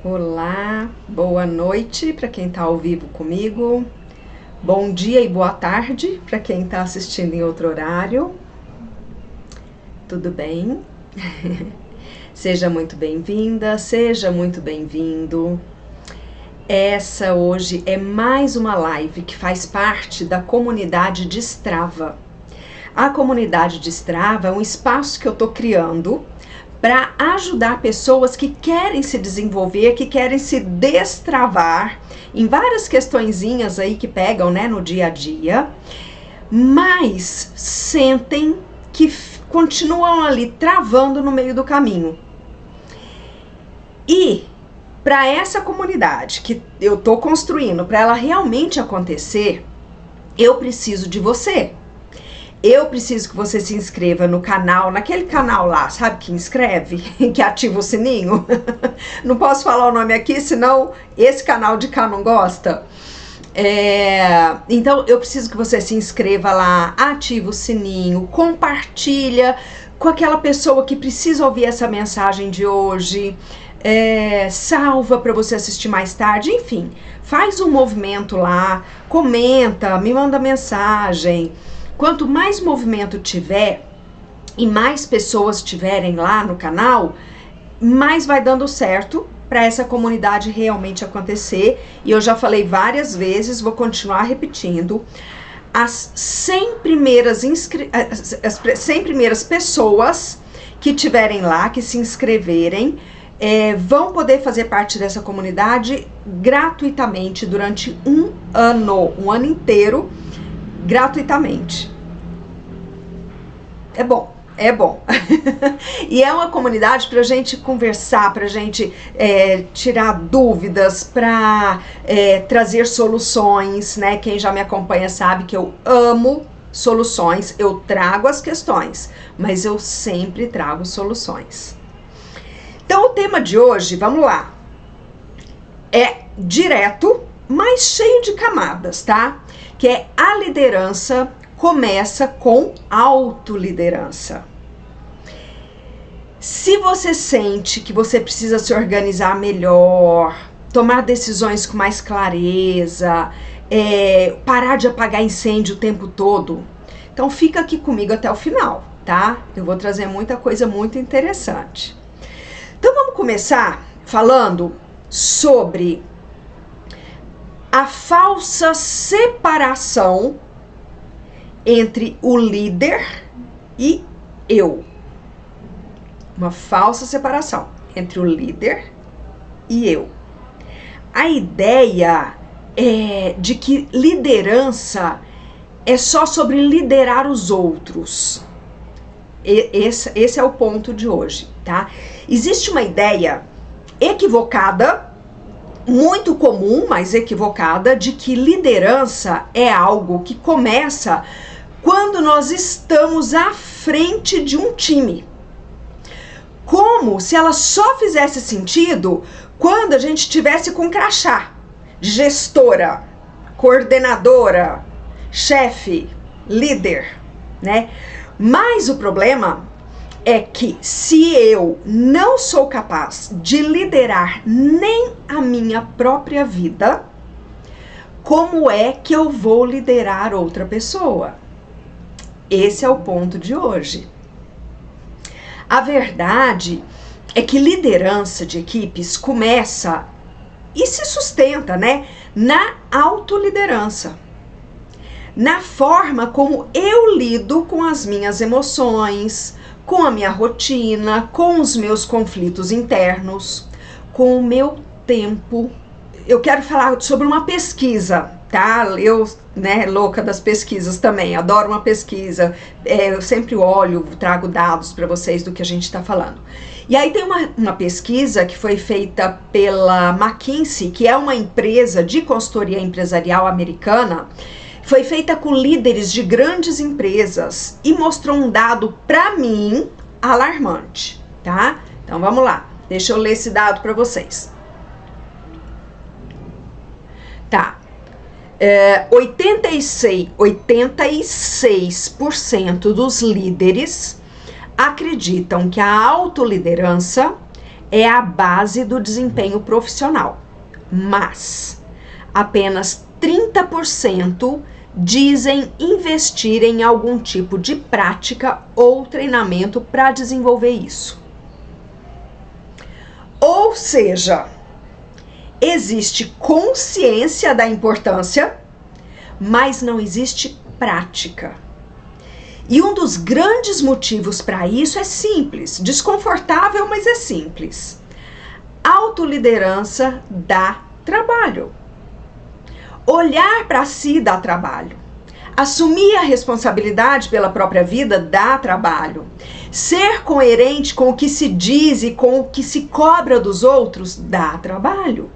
Olá, boa noite para quem está ao vivo comigo, bom dia e boa tarde para quem está assistindo em outro horário. Tudo bem? Seja muito bem-vinda, seja muito bem-vindo. Essa hoje é mais uma live que faz parte da comunidade Destrava. A comunidade Destrava é um espaço que eu estou criando para ajudar pessoas que querem se desenvolver, que querem se destravar em várias questõezinhas aí que pegam, né, no dia a dia, mas sentem que continuam ali travando no meio do caminho. E para essa comunidade que eu estou construindo, para ela realmente acontecer, eu preciso de você. Eu preciso que você se inscreva no canal, naquele canal lá, sabe, que inscreve, que ativa o sininho. Não posso falar o nome aqui, senão esse canal de cá não gosta. Então, eu preciso que você se inscreva lá, ativa o sininho, compartilha com aquela pessoa que precisa ouvir essa mensagem de hoje, salva para você assistir mais tarde, enfim, faz um movimento lá, comenta, me manda mensagem. Quanto mais movimento tiver e mais pessoas tiverem lá no canal, mais vai dando certo para essa comunidade realmente acontecer. E eu já falei várias vezes, vou continuar repetindo, as 100 primeiras pessoas que tiverem lá, que se inscreverem, vão poder fazer parte dessa comunidade gratuitamente durante um ano inteiro, gratuitamente. É bom. E é uma comunidade para a gente conversar, para a gente tirar dúvidas, para trazer soluções, né? Quem já me acompanha sabe que eu amo soluções, eu trago as questões, mas eu sempre trago soluções. Então o tema de hoje, vamos lá, é direto, mas cheio de camadas, tá? Que é a liderança começa com autoliderança. Se você sente que você precisa se organizar melhor, tomar decisões com mais clareza, parar de apagar incêndio o tempo todo, então fica aqui comigo até o final, tá? Eu vou trazer muita coisa muito interessante. Então vamos começar falando sobre a falsa separação entre o líder e eu. Uma falsa separação entre o líder e eu. A ideia é de que liderança é só sobre liderar os outros. Esse é o ponto de hoje, tá? Existe uma ideia equivocada, muito comum, mas equivocada, de que liderança é algo que começa quando nós estamos à frente de um time. Como se ela só fizesse sentido quando a gente estivesse com crachá, gestora, coordenadora, chefe, líder, né? Mas o problema é que se eu não sou capaz de liderar nem a minha própria vida, como é que eu vou liderar outra pessoa? Esse é o ponto de hoje. A verdade é que liderança de equipes começa e se sustenta, né, na autoliderança. Na forma como eu lido com as minhas emoções, com a minha rotina, com os meus conflitos internos, com o meu tempo. Eu quero falar sobre uma pesquisa, tá? Eu, né, louca das pesquisas também, adoro uma pesquisa. Eu sempre olho, trago dados para vocês do que a gente está falando. E aí tem uma pesquisa que foi feita pela McKinsey, que é uma empresa de consultoria empresarial americana. Foi feita com líderes de grandes empresas e mostrou um dado, para mim, alarmante, tá? Então vamos lá, deixa eu ler esse dado para vocês. Tá, 86% dos líderes acreditam que a autoliderança é a base do desempenho profissional, mas apenas 30% dizem investir em algum tipo de prática ou treinamento para desenvolver isso. Ou seja, existe consciência da importância, mas não existe prática. E um dos grandes motivos para isso é simples, desconfortável, mas é simples. Autoliderança dá trabalho. Olhar para si dá trabalho. Assumir a responsabilidade pela própria vida dá trabalho. Ser coerente com o que se diz e com o que se cobra dos outros dá trabalho.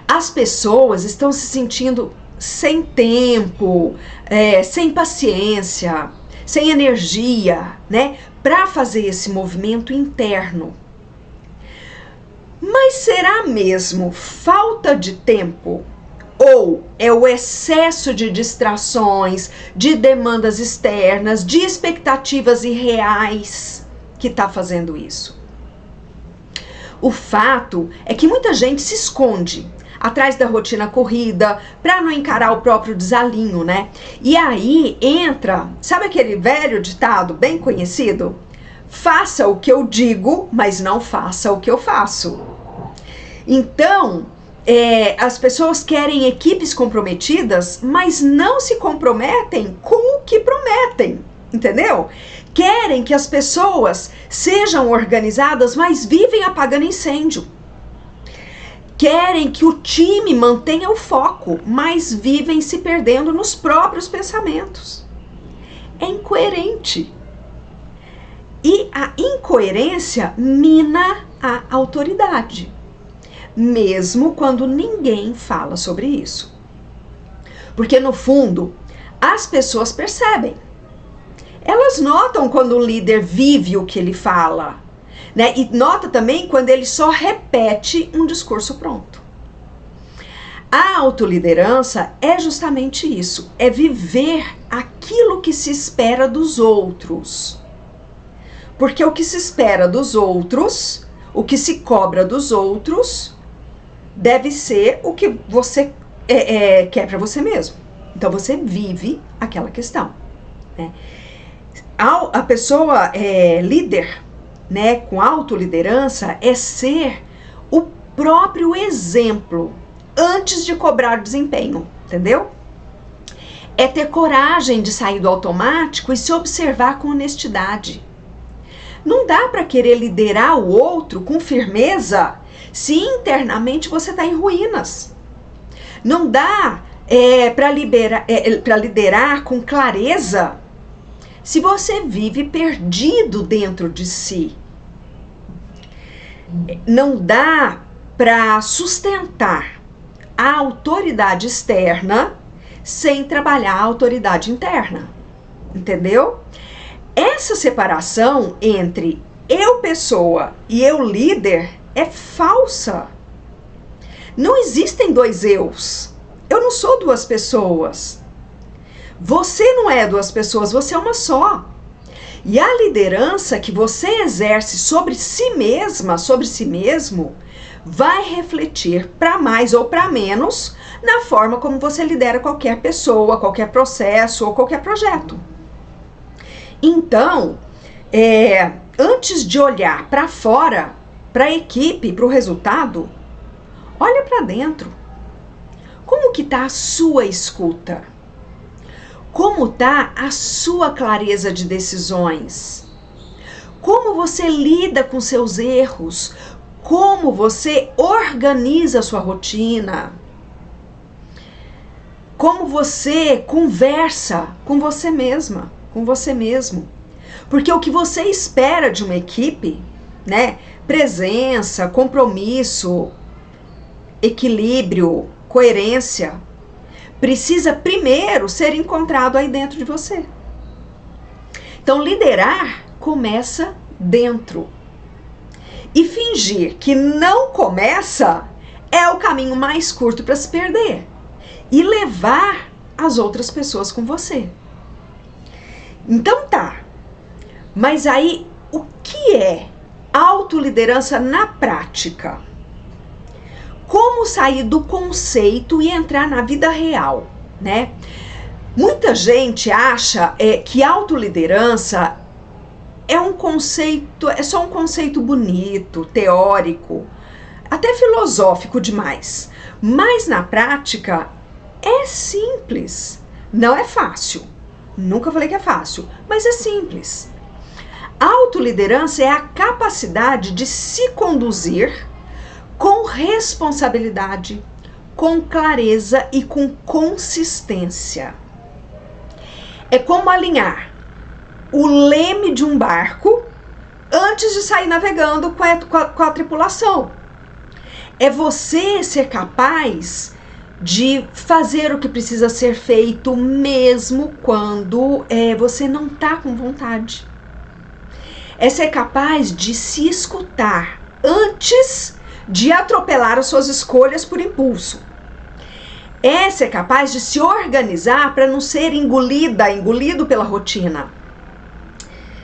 As pessoas estão se sentindo sem tempo, sem paciência, sem energia, né, para fazer esse movimento interno. Mas será mesmo falta de tempo? Ou é o excesso de distrações, de demandas externas, de expectativas irreais que está fazendo isso? O fato é que muita gente se esconde atrás da rotina corrida para não encarar o próprio desalinho, né? E aí entra, sabe aquele velho ditado bem conhecido? Faça o que eu digo, mas não faça o que eu faço. Então, as pessoas querem equipes comprometidas, mas não se comprometem com o que prometem, entendeu? Querem que as pessoas sejam organizadas, mas vivem apagando incêndio. Querem que o time mantenha o foco, mas vivem se perdendo nos próprios pensamentos. É incoerente. E a incoerência mina a autoridade, mesmo quando ninguém fala sobre isso. Porque no fundo, as pessoas percebem. Elas notam quando o líder vive o que ele fala, né? E nota também quando ele só repete um discurso pronto. A autoliderança é justamente isso, é viver aquilo que se espera dos outros. Porque o que se espera dos outros, o que se cobra dos outros, deve ser o que você quer para você mesmo. Então você vive aquela questão, né? A pessoa líder, né, com autoliderança, é ser o próprio exemplo antes de cobrar desempenho, entendeu? É ter coragem de sair do automático e se observar com honestidade. Não dá para querer liderar o outro com firmeza se internamente você está em ruínas. Não dá para liderar com clareza se você vive perdido dentro de si. Não dá para sustentar a autoridade externa sem trabalhar a autoridade interna. Entendeu? Essa separação entre eu pessoa e eu líder é falsa. Não existem dois eus. Eu não sou duas pessoas. Você não é duas pessoas, você é uma só. E a liderança que você exerce sobre si mesma, sobre si mesmo, vai refletir para mais ou para menos na forma como você lidera qualquer pessoa, qualquer processo ou qualquer projeto. Então, antes de olhar para fora, para a equipe, para o resultado, olha para dentro. Como que está a sua escuta? Como está a sua clareza de decisões? Como você lida com seus erros? Como você organiza a sua rotina? Como você conversa com você mesma, com você mesmo? Porque o que você espera de uma equipe, né? Presença, compromisso, equilíbrio, coerência, precisa primeiro ser encontrado aí dentro de você. Então, liderar começa dentro. E fingir que não começa é o caminho mais curto para se perder e levar as outras pessoas com você. Então tá, mas aí o que é Autoliderança na prática. Como sair do conceito e entrar na vida real, né? Muita gente acha que autoliderança é só um conceito bonito, teórico, até filosófico demais. Mas na prática é simples. Não é fácil. Nunca falei que é fácil, mas é simples. Autoliderança é a capacidade de se conduzir com responsabilidade, com clareza e com consistência. É como alinhar o leme de um barco antes de sair navegando com a tripulação. É você ser capaz de fazer o que precisa ser feito mesmo quando você não está com vontade. É ser capaz de se escutar antes de atropelar as suas escolhas por impulso. É ser capaz de se organizar para não ser engolido pela rotina.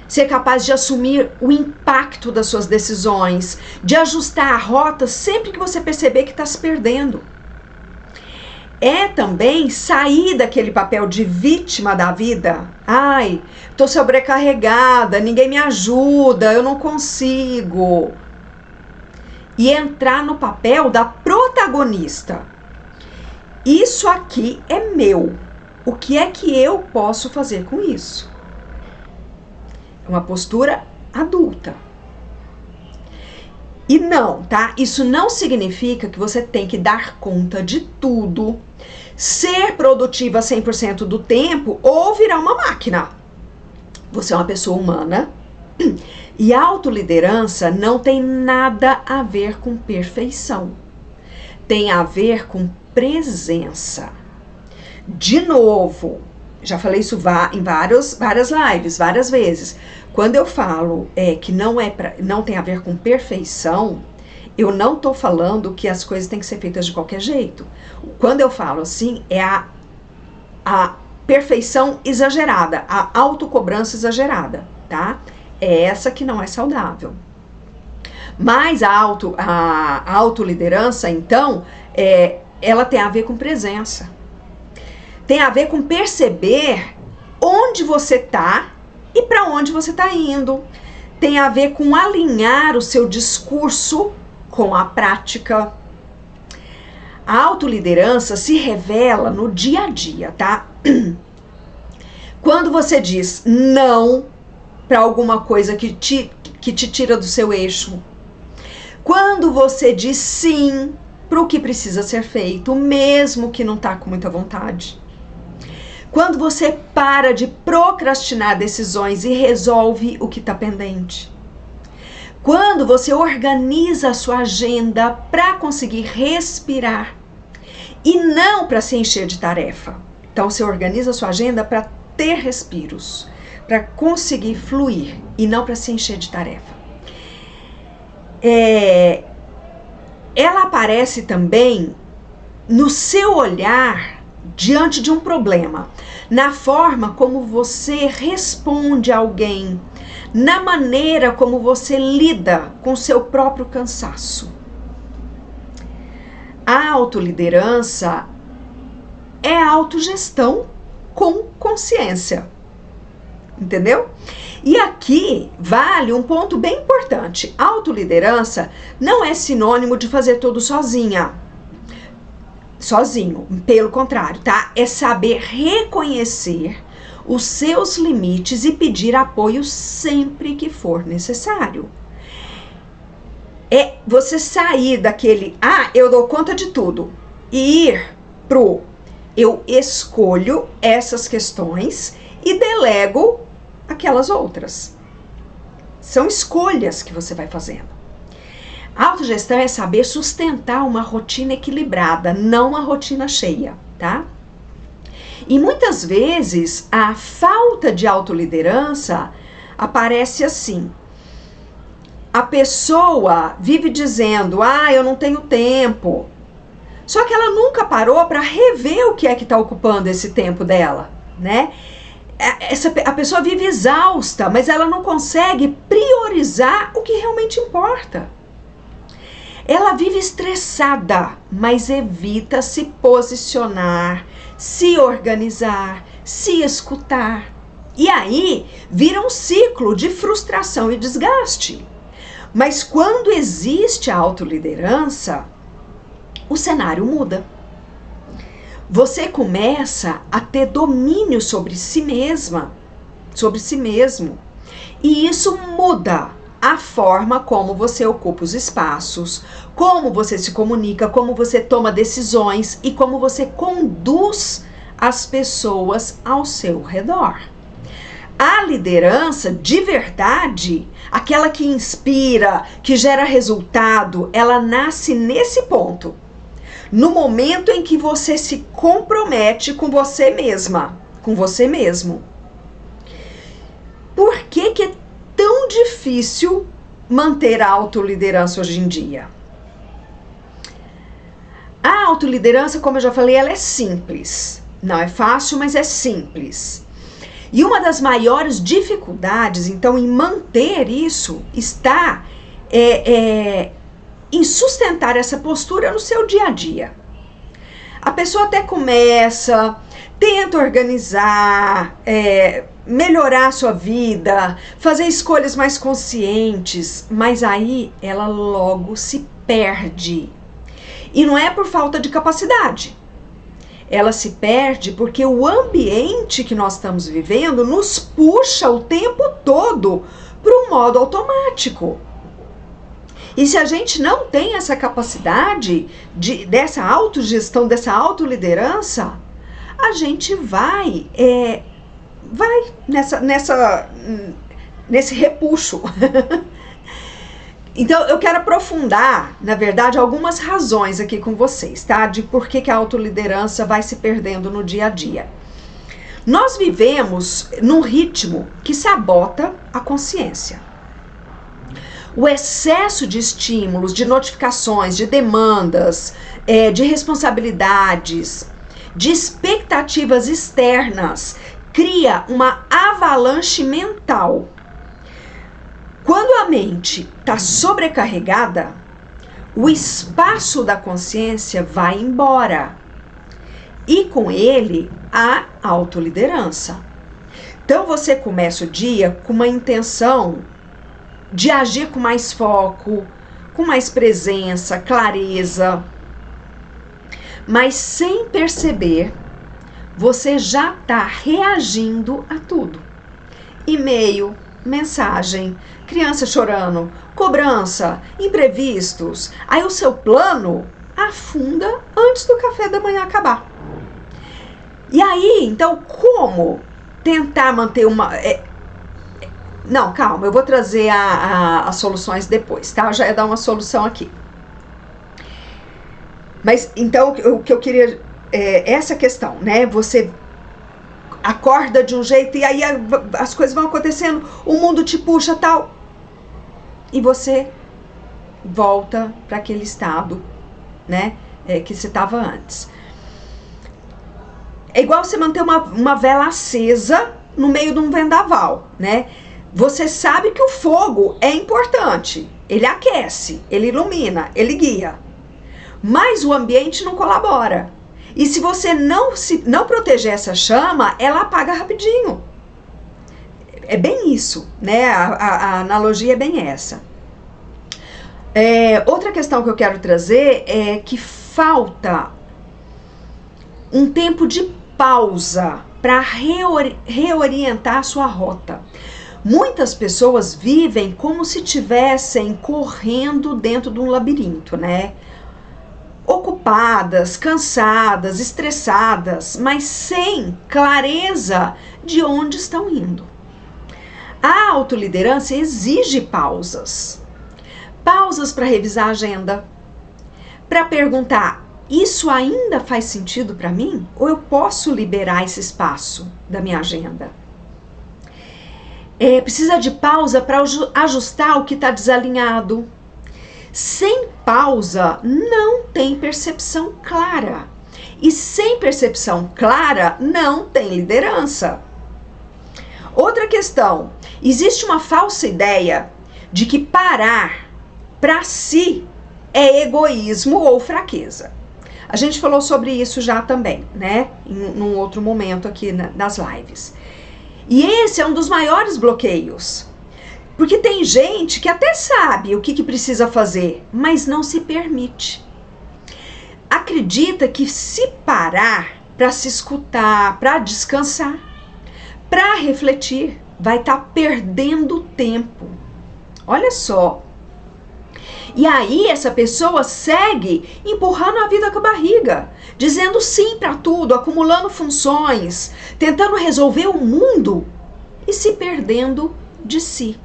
Ser capaz de assumir o impacto das suas decisões, de ajustar a rota sempre que você perceber que está se perdendo. É também sair daquele papel de vítima da vida. Ai, tô sobrecarregada, ninguém me ajuda, eu não consigo. E entrar no papel da protagonista. Isso aqui é meu. O que é que eu posso fazer com isso? É uma postura adulta. E não, tá? Isso não significa que você tem que dar conta de tudo, ser produtiva 100% do tempo ou virar uma máquina. Você é uma pessoa humana e a autoliderança não tem nada a ver com perfeição. Tem a ver com presença. De novo, já falei isso em várias lives, várias vezes. Quando eu falo que não tem a ver com perfeição, eu não estou falando que as coisas têm que ser feitas de qualquer jeito. Quando eu falo assim, é a perfeição exagerada, a autocobrança exagerada, tá? É essa que não é saudável. Mas a autoliderança, então, ela tem a ver com presença. Tem a ver com perceber onde você está e para onde você está indo. Tem a ver com alinhar o seu discurso com a prática. A autoliderança se revela no dia a dia, tá? Quando você diz não para alguma coisa que te tira do seu eixo. Quando você diz sim para o que precisa ser feito, mesmo que não está com muita vontade. Quando você para de procrastinar decisões e resolve o que está pendente. Quando você organiza a sua agenda para conseguir respirar e não para se encher de tarefa. Então você organiza a sua agenda para ter respiros, para conseguir fluir e não para se encher de tarefa. Ela aparece também no seu olhar diante de um problema, na forma como você responde a alguém, na maneira como você lida com seu próprio cansaço. A autoliderança é a autogestão com consciência. Entendeu? E aqui vale um ponto bem importante. Autoliderança não é sinônimo de fazer tudo sozinho, pelo contrário, tá? É saber reconhecer os seus limites e pedir apoio sempre que for necessário. É você sair daquele, eu dou conta de tudo, e ir pro, eu escolho essas questões e delego aquelas outras. São escolhas que você vai fazendo. A autogestão é saber sustentar uma rotina equilibrada, não uma rotina cheia, tá? E muitas vezes a falta de autoliderança aparece assim. A pessoa vive dizendo, eu não tenho tempo. Só que ela nunca parou para rever o que é que está ocupando esse tempo dela, né? a pessoa vive exausta, mas ela não consegue priorizar o que realmente importa. Ela vive estressada, mas evita se posicionar, se organizar, se escutar. E aí vira um ciclo de frustração e desgaste. Mas quando existe a autoliderança, o cenário muda. Você começa a ter domínio sobre si mesma, sobre si mesmo. E isso muda a forma como você ocupa os espaços, como você se comunica, como você toma decisões e como você conduz as pessoas ao seu redor. A liderança de verdade, aquela que inspira, que gera resultado, ela nasce nesse ponto. No momento em que você se compromete com você mesma, com você mesmo. Por que é tão difícil manter a autoliderança hoje em dia? A autoliderança, como eu já falei, ela é simples. Não é fácil, mas é simples. E uma das maiores dificuldades, então, em manter isso, está em sustentar essa postura no seu dia a dia. A pessoa até começa, tenta organizar, melhorar a sua vida, fazer escolhas mais conscientes, mas aí ela logo se perde. E não é por falta de capacidade. Ela se perde porque o ambiente que nós estamos vivendo nos puxa o tempo todo para um modo automático. E se a gente não tem essa capacidade dessa autogestão, dessa autoliderança, a gente vai nesse repuxo. Então, eu quero aprofundar, na verdade, algumas razões aqui com vocês, tá? De por que a autoliderança vai se perdendo no dia a dia. Nós vivemos num ritmo que sabota a consciência. O excesso de estímulos, de notificações, de demandas, de responsabilidades, de expectativas externas, cria uma avalanche mental. Quando a mente está sobrecarregada, o espaço da consciência vai embora. E com ele, a autoliderança. Então você começa o dia com uma intenção de agir com mais foco, com mais presença, clareza. Mas sem perceber, você já está reagindo a tudo. E-mail, mensagem, criança chorando, cobrança, imprevistos. Aí o seu plano afunda antes do café da manhã acabar. E aí, então, como tentar manter uma... Não, calma, eu vou trazer as soluções depois, tá? Eu já ia dar uma solução aqui. Mas, então, o que eu queria... essa questão, né? Você acorda de um jeito e aí as coisas vão acontecendo, o mundo te puxa, tal. E você volta para aquele estado, né? Que você estava antes. É igual você manter uma vela acesa no meio de um vendaval, né? Você sabe que o fogo é importante. Ele aquece, ele ilumina, ele guia. Mas o ambiente não colabora. E se você não proteger essa chama, ela apaga rapidinho. É bem isso, né? A analogia é bem essa. Outra questão que eu quero trazer é que falta um tempo de pausa para reorientar a sua rota. Muitas pessoas vivem como se estivessem correndo dentro de um labirinto, né? Ocupadas, cansadas, estressadas, mas sem clareza de onde estão indo. A autoliderança exige pausas. Pausas para revisar a agenda, para perguntar: isso ainda faz sentido para mim? Ou eu posso liberar esse espaço da minha agenda? Precisa de pausa para ajustar o que está desalinhado. Sem pausa, não tem percepção clara. E sem percepção clara, não tem liderança. Outra questão, existe uma falsa ideia de que parar para si é egoísmo ou fraqueza. A gente falou sobre isso já também, né? Num outro momento aqui nas lives. E esse é um dos maiores bloqueios. Porque tem gente que até sabe o que precisa fazer, mas não se permite. Acredita que se parar para se escutar, para descansar, para refletir, vai estar perdendo tempo. Olha só. E aí essa pessoa segue empurrando a vida com a barriga, dizendo sim para tudo, acumulando funções, tentando resolver o mundo e se perdendo de si.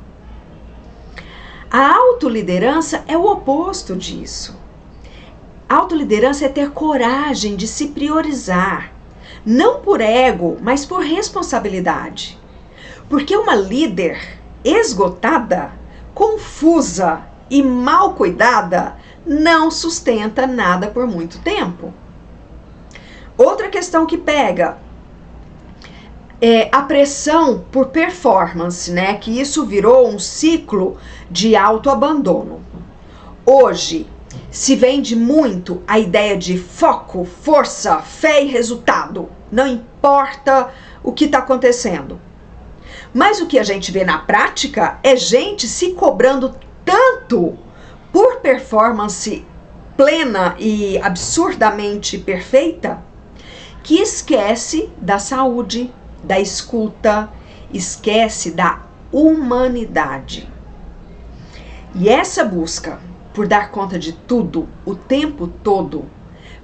A autoliderança é o oposto disso. A autoliderança é ter coragem de se priorizar, não por ego, mas por responsabilidade. Porque uma líder esgotada, confusa e mal cuidada não sustenta nada por muito tempo. Outra questão que pega é a pressão por performance, né? Que isso virou um ciclo de autoabandono. Hoje se vende muito a ideia de foco, força, fé e resultado. Não importa o que está acontecendo. Mas o que a gente vê na prática é gente se cobrando tanto por performance plena e absurdamente perfeita que esquece da saúde, da escuta, esquece da humanidade. E essa busca por dar conta de tudo, o tempo todo,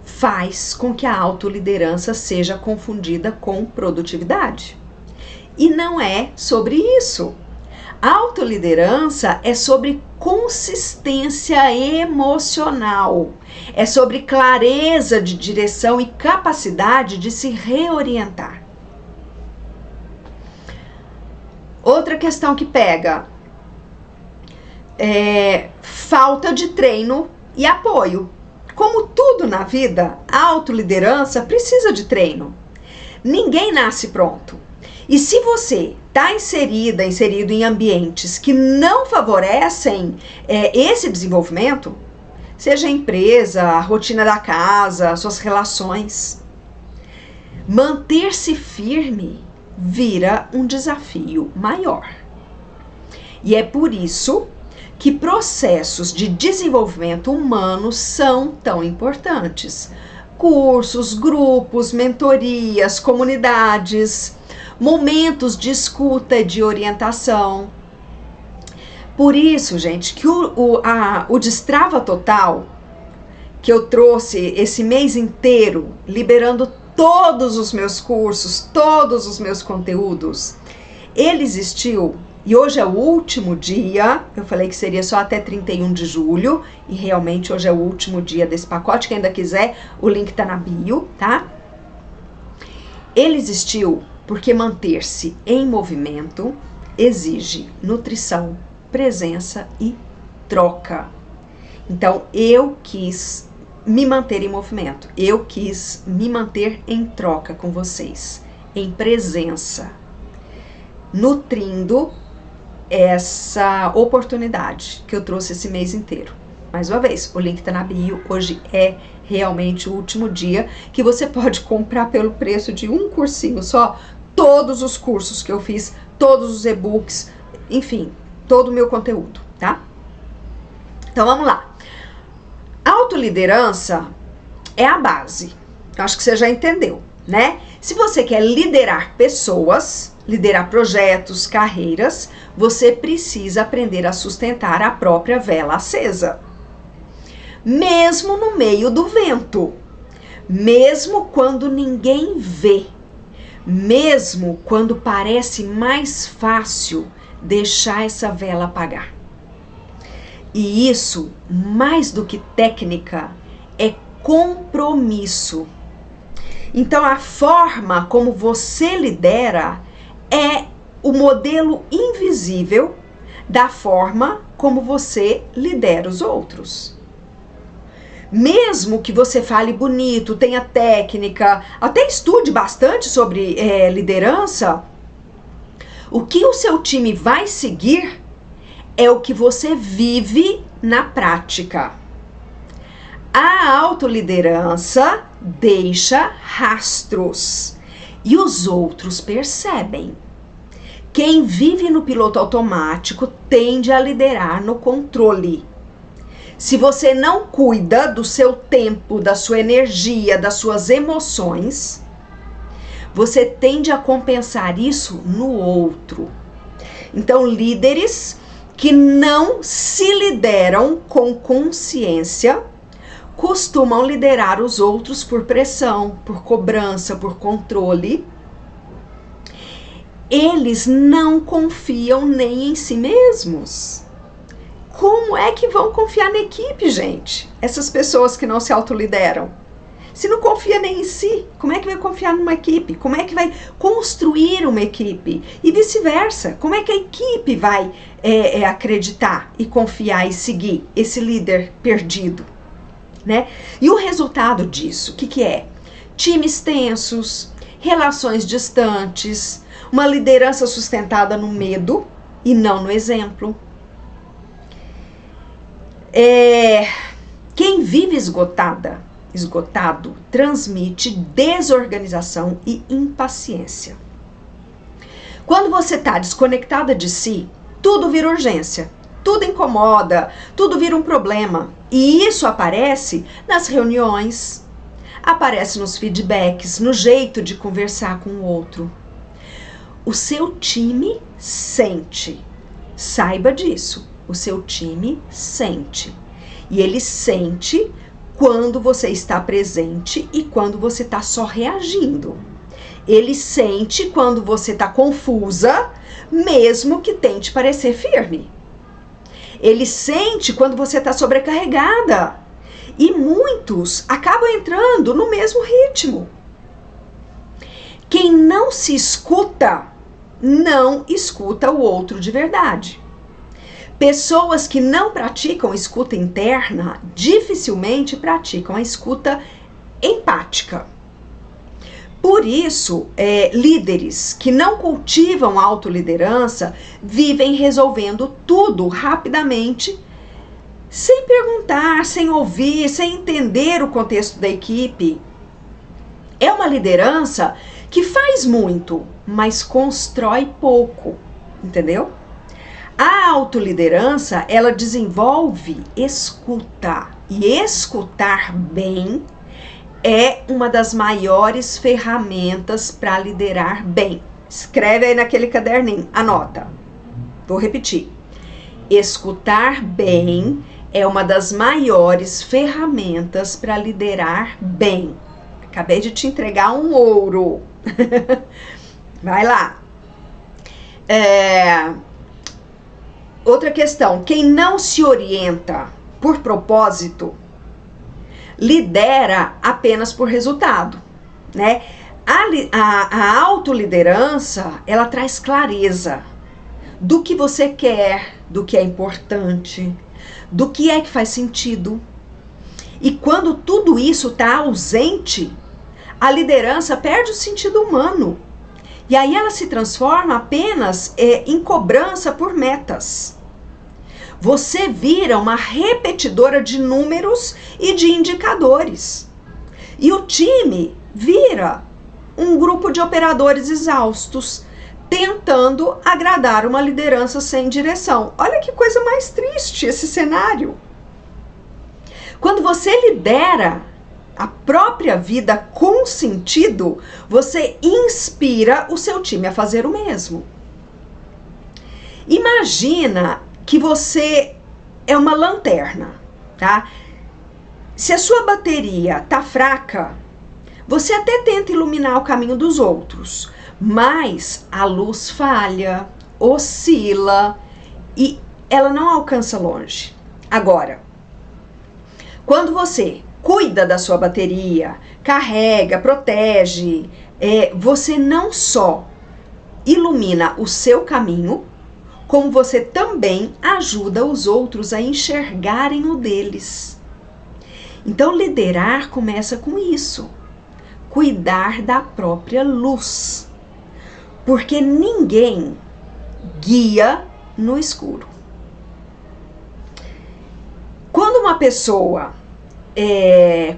faz com que a autoliderança seja confundida com produtividade. E não é sobre isso. A autoliderança é sobre consistência emocional, é sobre clareza de direção e capacidade de se reorientar. Outra questão que pega é falta de treino e apoio. Como tudo na vida, a autoliderança precisa de treino. Ninguém nasce pronto. E se você está inserido em ambientes que não favorecem esse desenvolvimento, seja a empresa, a rotina da casa, suas relações, manter-se firme vira um desafio maior. E é por isso que processos de desenvolvimento humano são tão importantes. Cursos, grupos, mentorias, comunidades, momentos de escuta e de orientação. Por isso, gente, que o Destrava Total, que eu trouxe esse mês inteiro, liberando todos os meus cursos, todos os meus conteúdos, ele existiu e hoje é o último dia. Eu falei que seria só até 31 de julho e realmente hoje é o último dia desse pacote. Quem ainda quiser, o link tá na bio, tá? Ele existiu porque manter-se em movimento exige nutrição, presença e troca. Então, eu quis me manter em movimento, eu quis me manter em troca com vocês, em presença, nutrindo essa oportunidade que eu trouxe esse mês inteiro. Mais uma vez, o link tá na bio. Hoje é realmente o último dia que você pode comprar pelo preço de um cursinho só todos os cursos que eu fiz, todos os e-books, enfim, todo o meu conteúdo, tá? Então vamos lá. Autoliderança é a base. Eu acho que você já entendeu, né? Se você quer liderar pessoas, liderar projetos, carreiras, você precisa aprender a sustentar a própria vela acesa. Mesmo no meio do vento, mesmo quando ninguém vê, mesmo quando parece mais fácil deixar essa vela apagar. E isso, mais do que técnica, é compromisso. Então, a forma como você lidera é o modelo invisível da forma como você lidera os outros. Mesmo que você fale bonito, tenha técnica, até estude bastante sobre liderança, O que o seu time vai seguir é o que você vive na prática. A autoliderança deixa rastros e os outros percebem. Quem vive no piloto automático tende a liderar no controle. Se você não cuida do seu tempo, da sua energia, das suas emoções, você tende a compensar isso no outro. Então, líderes que não se lideram com consciência costumam liderar os outros por pressão, por cobrança, por controle. Eles não confiam nem em si mesmos. Como é que vão confiar na equipe, gente? Essas pessoas que não se autolideram. Se não confia nem em si, como é que vai confiar numa equipe? Como é que vai construir uma equipe? E vice-versa, como é que a equipe vai acreditar e confiar e seguir esse líder perdido? Né? E o resultado disso, o que é? Times tensos, relações distantes, uma liderança sustentada no medo e não no exemplo. Quem vive esgotado, transmite desorganização e impaciência. Quando você está desconectada de si, tudo vira urgência, tudo incomoda, tudo vira um problema. E isso aparece nas reuniões, aparece nos feedbacks, no jeito de conversar com o outro. O seu time sente, saiba disso, o seu time sente. E ele sente quando você está presente e quando você está só reagindo. Ele sente quando você está confusa, mesmo que tente parecer firme. Ele sente quando você está sobrecarregada. E muitos acabam entrando no mesmo ritmo. Quem não se escuta, não escuta o outro de verdade. Pessoas que não praticam escuta interna dificilmente praticam a escuta empática. Por isso, líderes que não cultivam autoliderança vivem resolvendo tudo rapidamente, sem perguntar, sem ouvir, sem entender o contexto da equipe. É uma liderança que faz muito, mas constrói pouco, entendeu? A autoliderança, ela desenvolve escuta. E escutar bem é uma das maiores ferramentas para liderar bem. Escreve aí naquele caderninho, anota. Vou repetir. Escutar bem é uma das maiores ferramentas para liderar bem. Acabei de te entregar um ouro. Vai lá. Outra questão, quem não se orienta por propósito, lidera apenas por resultado, né? A autoliderança, ela traz clareza do que você quer, do que é importante, do que é que faz sentido. E quando tudo isso está ausente, a liderança perde o sentido humano. E aí ela se transforma apenas em cobrança por metas. Você vira uma repetidora de números e de indicadores. E o time vira um grupo de operadores exaustos, tentando agradar uma liderança sem direção. Olha que coisa mais triste esse cenário. Quando você lidera a própria vida com sentido, você inspira o seu time a fazer o mesmo. Imagina que você é uma lanterna, tá? Se a sua bateria tá fraca, você até tenta iluminar o caminho dos outros, mas a luz falha, oscila e ela não alcança longe. Agora, quando você cuida da sua bateria, carrega, protege, você não só ilumina o seu caminho, como você também ajuda os outros a enxergarem o deles. Então, liderar começa com isso. Cuidar da própria luz. Porque ninguém guia no escuro. Quando uma pessoa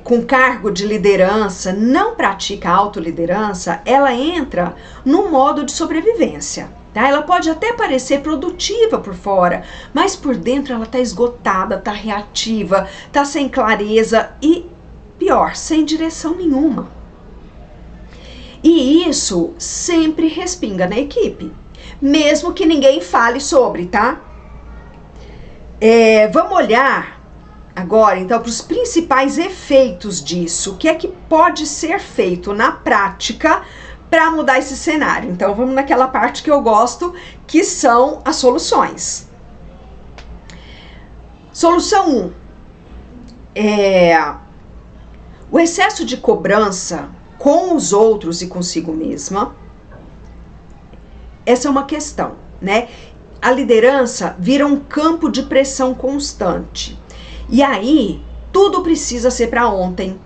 com cargo de liderança não pratica autoliderança, ela entra num modo de sobrevivência. Tá? Ela pode até parecer produtiva por fora, mas por dentro ela está esgotada, está reativa, está sem clareza e, pior, sem direção nenhuma. E isso sempre respinga na equipe, mesmo que ninguém fale sobre, tá? Vamos olhar agora, então, para os principais efeitos disso. O que é que pode ser feito na prática para mudar esse cenário? Então, vamos naquela parte que eu gosto, que são as soluções. Solução 1. O excesso de cobrança com os outros e consigo mesma. Essa é uma questão, né? A liderança vira um campo de pressão constante. E aí, tudo precisa ser para ontem.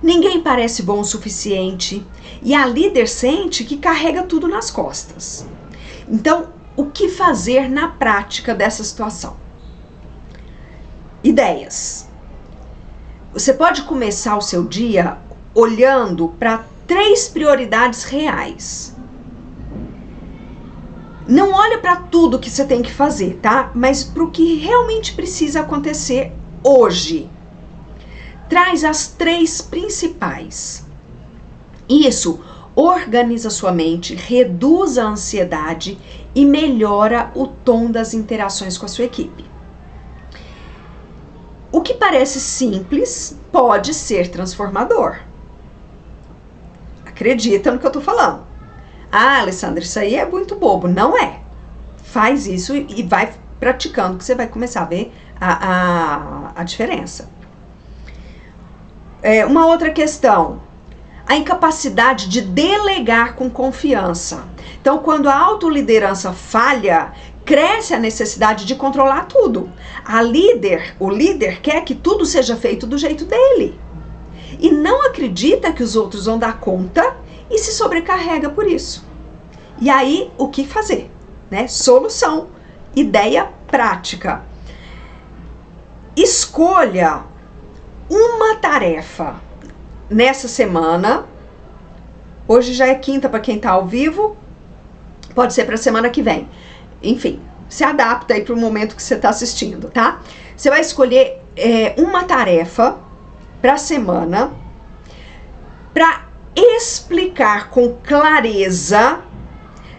Ninguém parece bom o suficiente. E a líder sente que carrega tudo nas costas. Então, o que fazer na prática dessa situação? Ideias. Você pode começar o seu dia olhando para 3 prioridades reais. Não olha para tudo que você tem que fazer, tá? Mas para o que realmente precisa acontecer hoje. Traz as 3 principais. Isso organiza sua mente, reduz a ansiedade e melhora o tom das interações com a sua equipe. O que parece simples pode ser transformador. Acredita no que eu tô falando. Ah, Alessandra, isso aí é muito bobo. Não é. Faz isso e vai praticando que você vai começar a ver a diferença. Uma outra questão. A incapacidade de delegar com confiança. Então, quando a autoliderança falha, cresce a necessidade de controlar tudo. O líder quer que tudo seja feito do jeito dele. E não acredita que os outros vão dar conta e se sobrecarrega por isso. E aí, o que fazer? Né? Solução, ideia prática. Escolha uma tarefa nessa semana. Hoje já é quinta para quem está ao vivo. Pode ser para a semana que vem. Enfim, se adapta aí para o momento que você está assistindo, tá? Você vai escolher uma tarefa para a semana para explicar com clareza,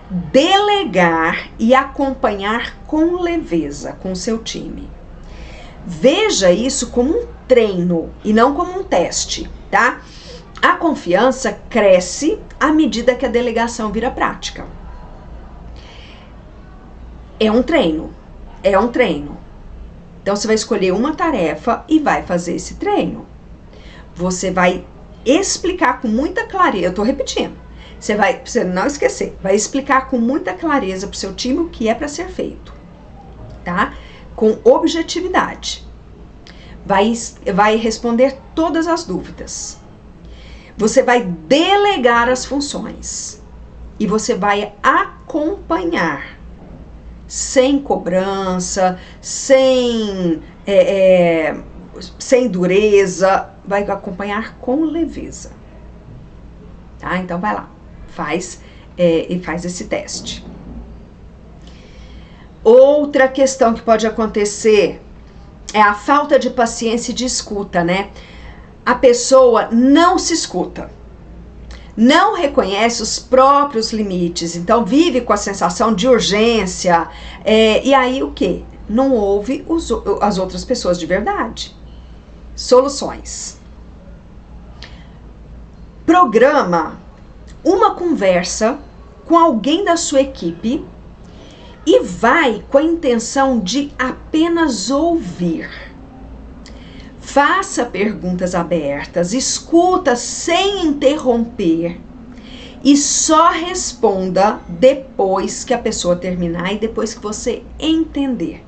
delegar e acompanhar com leveza com o seu time. Veja isso como um treino e não como um teste, tá? A confiança cresce à medida que a delegação vira prática. É um treino. Então, você vai escolher uma tarefa e vai fazer esse treino. Você vai explicar com muita clareza, eu tô repetindo, pra você não esquecer, vai explicar com muita clareza pro seu time o que é para ser feito, tá? Com objetividade. Vai responder todas as dúvidas. Você vai delegar as funções e você vai acompanhar sem cobrança, sem dureza, vai acompanhar com leveza, tá? Então vai lá, faz esse teste. Outra questão que pode acontecer é a falta de paciência e de escuta, né? A pessoa não se escuta, não reconhece os próprios limites, então vive com a sensação de urgência, e aí o quê? Não ouve as outras pessoas de verdade. Soluções. Programa uma conversa com alguém da sua equipe e vai com a intenção de apenas ouvir. Faça perguntas abertas, escuta sem interromper e só responda depois que a pessoa terminar e depois que você entender.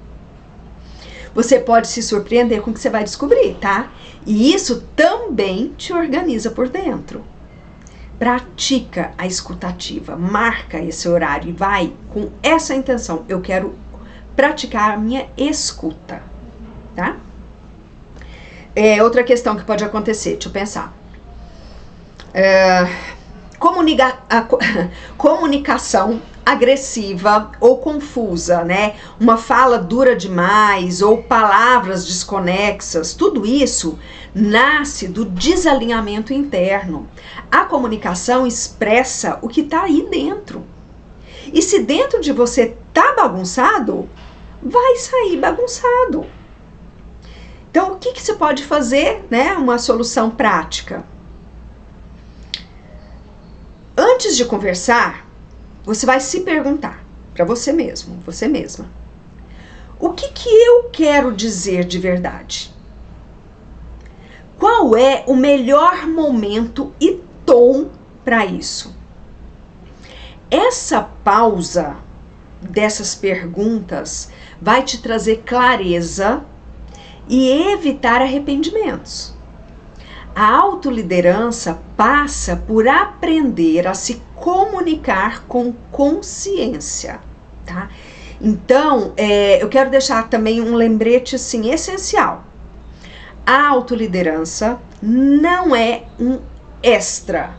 Você pode se surpreender com o que você vai descobrir, tá? E isso também te organiza por dentro. pratica a escutativa, marca esse horário e vai com essa intenção. Eu quero praticar a minha escuta, tá? Outra questão que pode acontecer, deixa eu pensar. Comunicação agressiva ou confusa, né? Uma fala dura demais ou palavras desconexas, tudo isso nasce do desalinhamento interno. A comunicação expressa o que está aí dentro. E se dentro de você tá bagunçado, vai sair bagunçado. Então, o que você pode fazer, né? Uma solução prática. Antes de conversar, você vai se perguntar para você mesmo, você mesma. O que eu quero dizer de verdade? Qual é o melhor momento e tom para isso? Essa pausa dessas perguntas vai te trazer clareza e evitar arrependimentos. A autoliderança passa por aprender a se comunicar com consciência, tá? Então, eu quero deixar também um lembrete assim, essencial. A autoliderança não é um extra.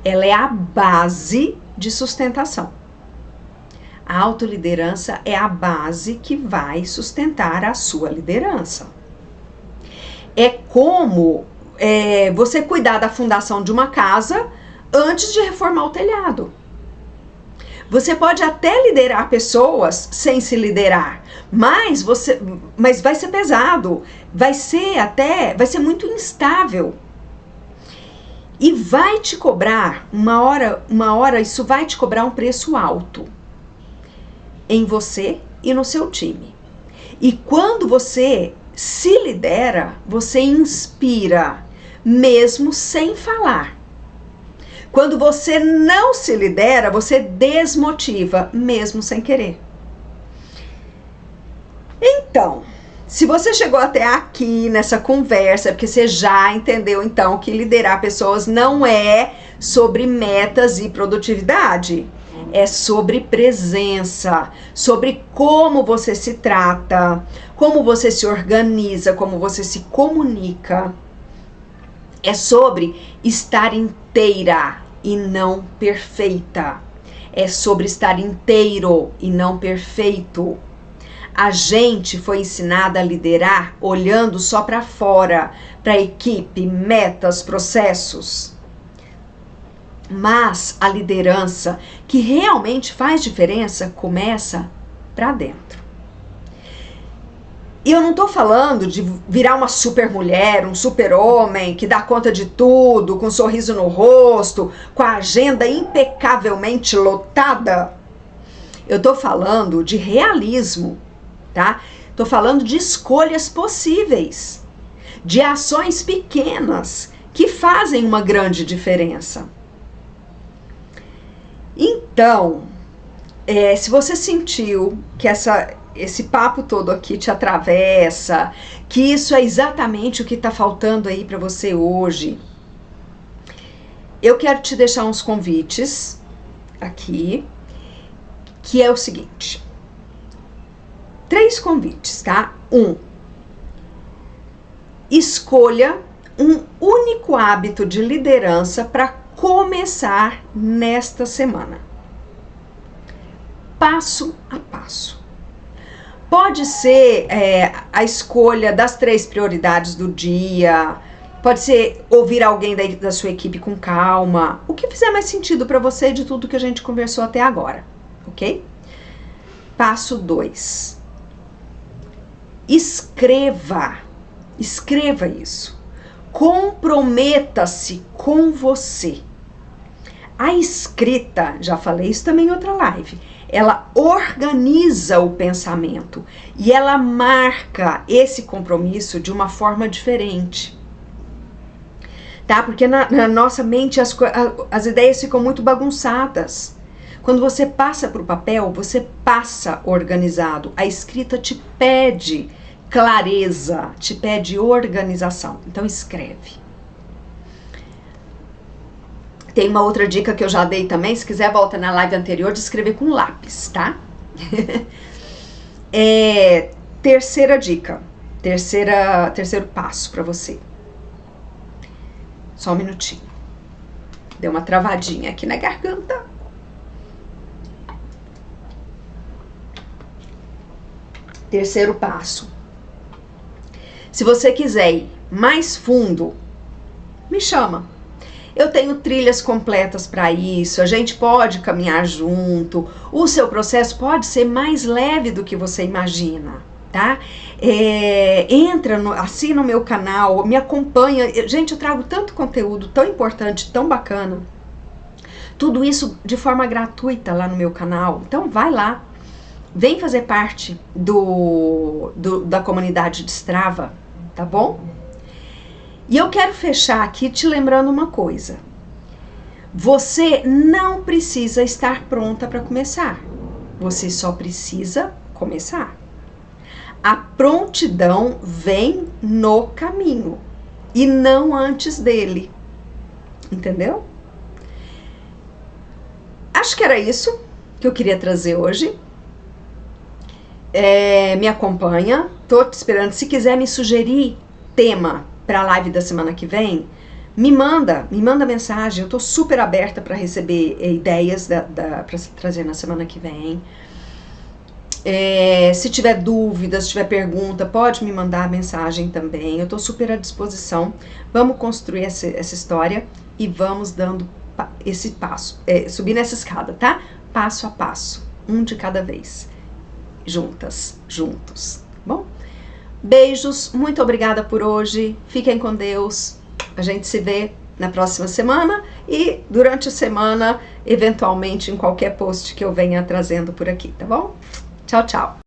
Ela é a base de sustentação. A autoliderança é a base que vai sustentar a sua liderança. É como você cuidar da fundação de uma casa antes de reformar o telhado. Você pode até liderar pessoas sem se liderar, mas vai ser pesado, vai ser muito instável. E vai te cobrar, uma hora isso vai te cobrar um preço alto em você e no seu time. E quando você se lidera, você inspira, mesmo sem falar. Quando você não se lidera, você desmotiva, mesmo sem querer. Então, se você chegou até aqui nessa conversa, é porque você já entendeu então que liderar pessoas não é sobre metas e produtividade. É sobre presença, sobre como você se trata, como você se organiza, como você se comunica. É sobre estar inteira e não perfeita. É sobre estar inteiro e não perfeito. A gente foi ensinada a liderar olhando só para fora, para a equipe, metas, processos. Mas a liderança que realmente faz diferença começa para dentro. E eu não estou falando de virar uma super mulher, um super homem que dá conta de tudo, com um sorriso no rosto, com a agenda impecavelmente lotada. Eu estou falando de realismo, tá? Estou falando de escolhas possíveis, de ações pequenas que fazem uma grande diferença. Então, se você sentiu que esse papo todo aqui te atravessa, que isso é exatamente o que está faltando aí para você hoje, eu quero te deixar uns convites aqui, que é o seguinte. 3 convites, tá? 1. Escolha um único hábito de liderança para começar nesta semana. Passo a passo. Pode ser a escolha das 3 prioridades do dia, pode ser ouvir alguém da sua equipe com calma, o que fizer mais sentido para você de tudo que a gente conversou até agora, ok? Passo 2. Escreva isso. Comprometa-se com você. A escrita, já falei isso também em outra live, ela organiza o pensamento e ela marca esse compromisso de uma forma diferente. Tá? Porque na nossa mente as ideias ficam muito bagunçadas. Quando você passa para o papel, você passa organizado. A escrita te pede clareza, te pede organização. Então escreve. Tem uma outra dica que eu já dei também, se quiser volta na live anterior, de escrever com lápis, tá? Terceira dica, terceiro passo para você. Só um minutinho. Deu uma travadinha aqui na garganta. Terceiro passo. Se você quiser ir mais fundo, me chama. Eu tenho trilhas completas para isso, a gente pode caminhar junto, o seu processo pode ser mais leve do que você imagina, tá? Assina o meu canal, me acompanha. Gente, eu trago tanto conteúdo tão importante, tão bacana. Tudo isso de forma gratuita lá no meu canal. Então vai lá, vem fazer parte da comunidade de Strava, tá bom? E eu quero fechar aqui te lembrando uma coisa. Você não precisa estar pronta para começar. Você só precisa começar. A prontidão vem no caminho e não antes dele. Entendeu? Acho que era isso que eu queria trazer hoje. Me acompanha. Tô te esperando. Se quiser me sugerir tema para a live da semana que vem, me manda mensagem. Eu tô super aberta para receber ideias para trazer na semana que vem. Se tiver dúvidas, se tiver pergunta, pode me mandar mensagem também. Eu tô super à disposição. Vamos construir essa história e vamos dando esse passo, subir nessa escada, tá? Passo a passo, um de cada vez, juntos, bom? Beijos, muito obrigada por hoje, fiquem com Deus, a gente se vê na próxima semana e durante a semana, eventualmente em qualquer post que eu venha trazendo por aqui, tá bom? Tchau, tchau!